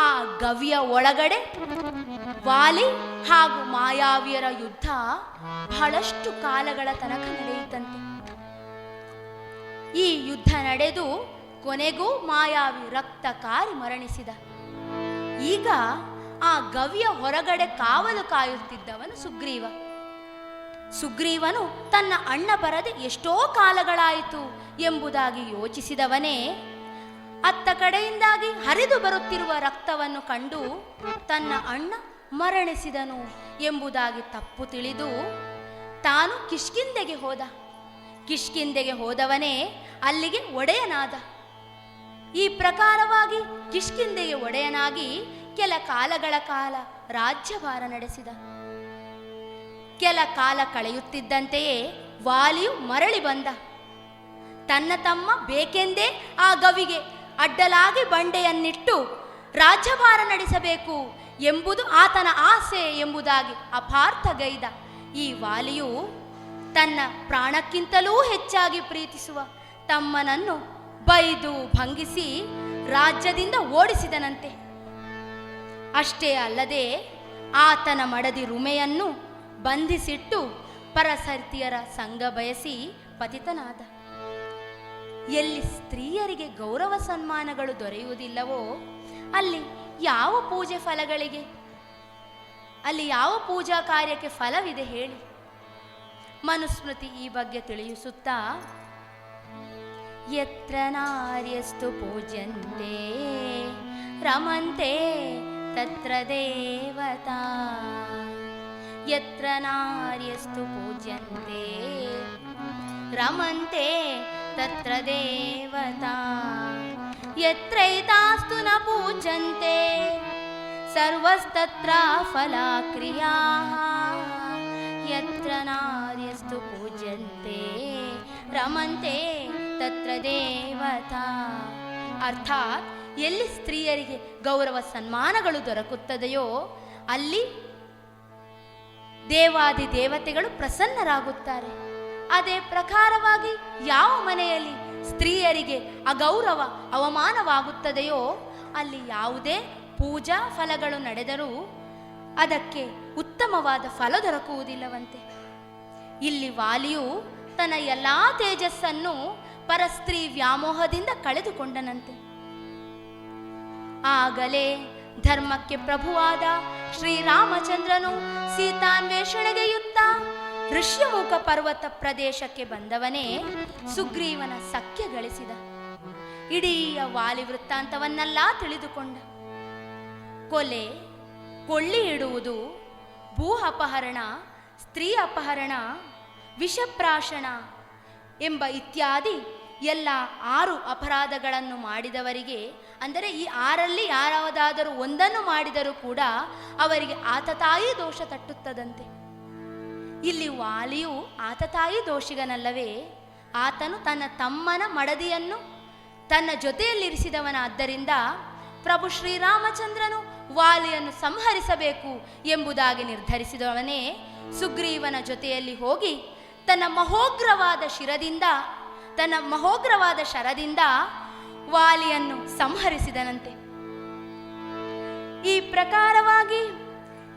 [SPEAKER 1] ಆ ಗವಿಯ ಒಳಗಡೆ ವಾಲಿ ಹಾಗೂ ಮಾಯಾವಿಯರ ಯುದ್ಧ ಬಹಳಷ್ಟು ಕಾಲಗಳ ತನಕ ನಡೆಯಿತಂತೆ. ಈ ಯುದ್ಧ ನಡೆದು ಕೊನೆಗೂ ಮಾಯಾವಿ ರಕ್ತ ಕಾರಿ ಮರಣಿಸಿದ. ಈಗ ಆ ಗವಿಯ ಹೊರಗಡೆ ಕಾವಲು ಕಾಯುತ್ತಿದ್ದವನು ಸುಗ್ರೀವ. ಸುಗ್ರೀವನು ತನ್ನ ಅಣ್ಣ ಬರದೆ ಎಷ್ಟೋ ಕಾಲಗಳಾಯಿತು ಎಂಬುದಾಗಿ ಯೋಚಿಸಿದವನೇ ಅತ್ತ ಕಡೆಯಿಂದಾಗಿ ಹರಿದು ಬರುತ್ತಿರುವ ರಕ್ತವನ್ನು ಕಂಡು ತನ್ನ ಅಣ್ಣ ಮರಣಿಸಿದನು ಎಂಬುದಾಗಿ ತಪ್ಪು ತಿಳಿದು ತಾನು ಕಿಷ್ಕಿಂಧೆಗೆ ಹೋದ. ಕಿಷ್ಕಿಂಧೆಗೆ ಹೋದವನೇ ಅಲ್ಲಿಗೆ ಒಡೆಯನಾದ. ಈ ಪ್ರಕಾರವಾಗಿ ಕಿಷ್ಕಿಂಧೆಗೆ ಒಡೆಯನಾಗಿ ಕೆಲ ಕಾಲಗಳ ಕಾಲ ರಾಜ್ಯಭಾರ ನಡೆಸಿದ. ಕೆಲ ಕಾಲ ಕಳೆಯುತ್ತಿದ್ದಂತೆಯೇ ವಾಲಿಯು ಮರಳಿ ಬಂದ. ತನ್ನ ತಮ್ಮ ಬೇಕೆಂದೇ ಆ ಗವಿಗೆ ಅಡ್ಡಲಾಗಿ ಬಂಡೆಯನ್ನಿಟ್ಟು ರಾಜ್ಯಭಾರ ನಡೆಸಬೇಕು ಎಂಬುದು ಆತನ ಆಸೆ ಎಂಬುದಾಗಿ ಅಪಾರ್ಥಗೈದ ಈ ವಾಲಿಯು ತನ್ನ ಪ್ರಾಣಕ್ಕಿಂತಲೂ ಹೆಚ್ಚಾಗಿ ಪ್ರೀತಿಸುವ ತಮ್ಮನನ್ನು ಬೈದು ಭಂಗಿಸಿ ರಾಜ್ಯದಿಂದ ಓಡಿಸಿದನಂತೆ. ಅಷ್ಟೇ ಅಲ್ಲದೆ ಆತನ ಮಡದಿ ರುಮೆಯನ್ನು ಬಂಧಿಸಿಟ್ಟು ಪರಸತಿಯರ ಸಂಗ ಬಯಸಿ ಪತಿತನಾದ. ಎಲ್ಲಿ ಸ್ತ್ರೀಯರಿಗೆ ಗೌರವ ಸನ್ಮಾನಗಳು ದೊರೆಯುವುದಿಲ್ಲವೋ ಅಲ್ಲಿ ಯಾವ ಪೂಜೆ ಫಲಗಳಿಗೆ, ಅಲ್ಲಿ ಯಾವ ಪೂಜಾ ಕಾರ್ಯಕ್ಕೆ ಫಲವಿದೆ ಹೇಳಿ? ಮನುಸ್ಮೃತಿ ಈ ಬಗ್ಗೆ ತಿಳಿಸುತ್ತಾ, ಯತ್ರ ನಾರ್ಯಸ್ತು ಪೂಜ್ಯಂತೆ ರಮಂತೆ ತತ್ರ ದೇವತಾ, ಯತ್ರ ನಾರ್ಯಸ್ತು ಪೂಜ್ಯಂತೆ ರಮಂತೆ ತತ್ರ ದೇವತಾ, ಯತ್ರೈತಾಸ್ತು ನ ಪೂಜ್ಯಂತೆ ಸರ್ವಸ್ತತ್ರ ಫಲಾಕ್ರಿಯಾಃ, ಯತ್ರ ನಾರ್ಯಸ್ತು ಪೂಜ್ಯಂತೆ ರಮಂತೆ ತತ್ರ ದೇವತಾ. ಅರ್ಥಾತ್ ಎಲ್ಲಿ ಸ್ತ್ರೀಯರಿಗೆ ಗೌರವ ಸನ್ಮಾನಗಳು ದೊರಕುತ್ತದೆಯೋ ಅಲ್ಲಿ ದೇವಾದಿ ದೇವತೆಗಳು ಪ್ರಸನ್ನರಾಗುತ್ತಾರೆ. ಅದೇ ಪ್ರಕಾರವಾಗಿ ಯಾವ ಮನೆಯಲ್ಲಿ ಸ್ತ್ರೀಯರಿಗೆ ಅಗೌರವ ಅವಮಾನವಾಗುತ್ತದೆಯೋ ಅಲ್ಲಿ ಯಾವುದೇ ಪೂಜಾ ಫಲಗಳು ನಡೆದರೂ ಅದಕ್ಕೆ ಉತ್ತಮವಾದ ಫಲ ದೊರಕುವುದಿಲ್ಲವಂತೆ. ಇಲ್ಲಿ ವಾಲಿಯು ತನ್ನ ಎಲ್ಲಾ ತೇಜಸ್ಸನ್ನು ಪರಸ್ತ್ರೀ ವ್ಯಾಮೋಹದಿಂದ ಕಳೆದುಕೊಂಡನಂತೆ. ಆಗಲೇ ಧರ್ಮಕ್ಕೆ ಪ್ರಭುವಾದ ಶ್ರೀರಾಮಚಂದ್ರನು ಸೀತಾನ್ವೇಷಣೆಗೆಯುತ್ತ ಋಷ್ಯಮುಖ ಪರ್ವತ ಪ್ರದೇಶಕ್ಕೆ ಬಂದವನೇ ಸುಗ್ರೀವನ ಸಖ್ಯ ಗಳಿಸಿದ. ಇಡೀ ವಾಲಿ ವೃತ್ತಾಂತವನ್ನೆಲ್ಲ ತಿಳಿದುಕೊಂಡ. ಕೊಲೆ, ಕೊಳ್ಳಿ ಇಡುವುದು, ಭೂ ಅಪಹರಣ, ಸ್ತ್ರೀ ಅಪಹರಣ, ವಿಷಪ್ರಾಶನ ಎಂಬ ಇತ್ಯಾದಿ ಎಲ್ಲ 6 ಅಪರಾಧಗಳನ್ನು ಮಾಡಿದವರಿಗೆ, ಅಂದರೆ ಈ 6ರಲ್ಲಿ ಯಾರಾವುದಾದರೂ ಒಂದನ್ನು ಮಾಡಿದರೂ ಕೂಡ ಅವರಿಗೆ ಆತತಾಯಿ ದೋಷ ತಟ್ಟುತ್ತದಂತೆ. ಇಲ್ಲಿ ವಾಲಿಯು ಆತತಾಯಿ ದೋಷಿಗನಲ್ಲವೇ? ಆತನು ತನ್ನ ತಮ್ಮನ ಮಡದಿಯನ್ನು ತನ್ನ ಜೊತೆಯಲ್ಲಿರಿಸಿದವನಾದ್ದರಿಂದ ಪ್ರಭು ಶ್ರೀರಾಮಚಂದ್ರನು
[SPEAKER 2] ವಾಲಿಯನ್ನು ಸಂಹರಿಸಬೇಕು ಎಂಬುದಾಗಿ ನಿರ್ಧರಿಸಿದವನೇ ಸುಗ್ರೀವನ ಜೊತೆಯಲ್ಲಿ ಹೋಗಿ ತನ್ನ ಮಹೋಗ್ರವಾದ ಶರದಿಂದ ವಾಲಿಯನ್ನು ಸಂಹರಿಸಿದನಂತೆ. ಈ ಪ್ರಕಾರವಾಗಿ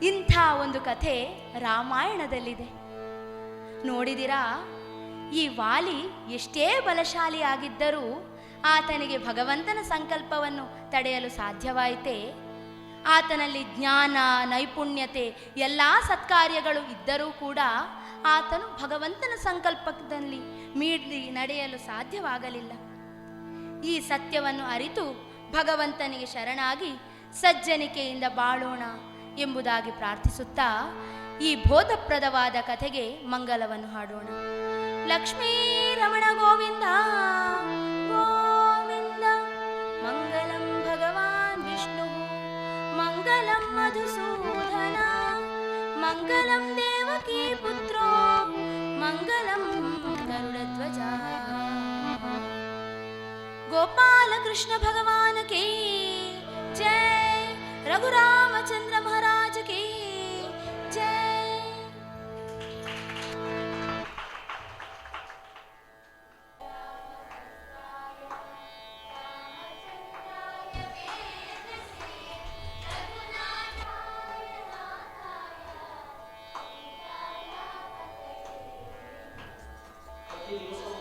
[SPEAKER 2] ಇಂಥ ಒಂದು ಕಥೆ ರಾಮಾಯಣದಲ್ಲಿದೆ. ನೋಡಿದಿರಾ, ಈ ವಾಲಿ ಎಷ್ಟೇ ಬಲಶಾಲಿಯಾಗಿದ್ದರೂ ಆತನಿಗೆ ಭಗವಂತನ ಸಂಕಲ್ಪವನ್ನು ತಡೆಯಲು ಸಾಧ್ಯವಾಯಿತೆ? ಆತನಲ್ಲಿ ಜ್ಞಾನ, ನೈಪುಣ್ಯತೆ, ಎಲ್ಲ ಸತ್ಕಾರ್ಯಗಳು ಇದ್ದರೂ ಕೂಡ ಆತನು ಭಗವಂತನ ಸಂಕಲ್ಪದಲ್ಲಿ ಮೀರಿ ನಡೆಯಲು ಸಾಧ್ಯವಾಗಲಿಲ್ಲ. ಈ ಸತ್ಯವನ್ನು ಅರಿತು ಭಗವಂತನಿಗೆ ಶರಣಾಗಿ ಸಜ್ಜನಿಕೆಯಿಂದ ಬಾಳೋಣ ಎಂಬುದಾಗಿ ಪ್ರಾರ್ಥಿಸುತ್ತಾ ಈ ಬೋಧಪ್ರದವಾದ ಕಥೆಗೆ ಮಂಗಲವನ್ನು ಹಾಡೋಣ. ಲಕ್ಷ್ಮೀ ರಮಣ ಗೋವಿಂದ ಗೋವಿಂದ, ಮಂಗಲಂ ಭಗವಾನ್ ವಿಷ್ಣು, ಮಂಗಲಂ ಮಧುಸೂದನ, ಮಂಗಲಂ ದೇವಕೀ ಪುತ್ರೋ, ಮಂಗಲಂ ಗರುಡಧ್ವಜ. गोपाल कृष्ण भगवान की जय, रघुरामचंद्र महाराज की जय.
[SPEAKER 3] Thank you.